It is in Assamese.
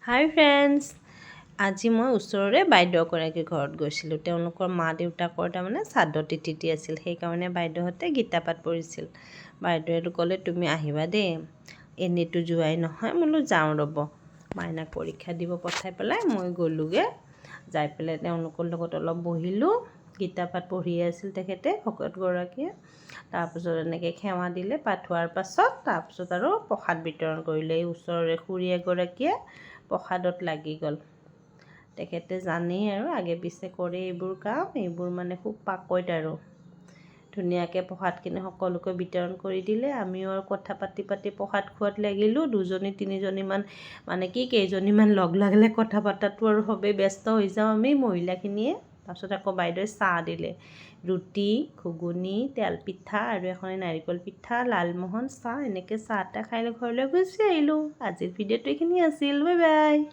হাই ফ্ৰেণ্ডছ, আজি মই ওচৰৰে বাইদেউগৰাকীৰ ঘৰত গৈছিলোঁ। তেওঁলোকৰ মা দেউতাকৰ তাৰমানে শ্ৰাদ্ধ তিথি আছিল। সেইকাৰণে বাইদেউহঁতে গীতা পাঠ পঢ়িছিল। বাইদেউৱে ক'লে তুমি আহিবা দেই, এনেইতো যোৱাই নহয়। মই বোলো যাওঁ ৰ'ব। মাইনাক পৰীক্ষা দিব পঠাই পেলাই মই গ'লোগৈ। যাই পেলাই তেওঁলোকৰ লগত অলপ বহিলোঁ। গীতা পাঠ পঢ়ি আছিল তেখেতে, ভকতগৰাকীয়ে। তাৰপিছত এনেকৈ সেৱা দিলে পাঠ হোৱাৰ পাছত। তাৰপিছত আৰু প্ৰসাদ বিতৰণ কৰিলে। এই ওচৰৰে খুৰী এগৰাকীয়ে প্ৰসাদত লাগি গ'ল। তেখেতে জানেই আৰু আগে পিছে কৰে এইবোৰ কাম। এইবোৰ মানে খুব পাকৈত আৰু ধুনীয়াকৈ প্ৰসাদখিনি সকলোকে বিতৰণ কৰি দিলে। আমিও আৰু কথা পাতি প্ৰসাদ খোৱাত লাগিলোঁ। দুজনী তিনিজনীমান মানে কেইজনীমান লগ লাগিলে কথা পতাটো আৰু সবেই ব্যস্ত হৈ যাওঁ আমি মহিলাখিনিয়ে। তাৰপিছত আকৌ বাইদেৱে চাহ দিলে, ৰুটি, ঘুগুনি, তেলপিঠা আৰু এখন নাৰিকল পিঠা, লালমোহন, চাহ। এনেকৈ চাহ তাহ খাই ঘৰলৈ গুচি আহিলোঁ। আজিৰ ভিডিঅ'টো এইখিনি আছিল। Bye bye.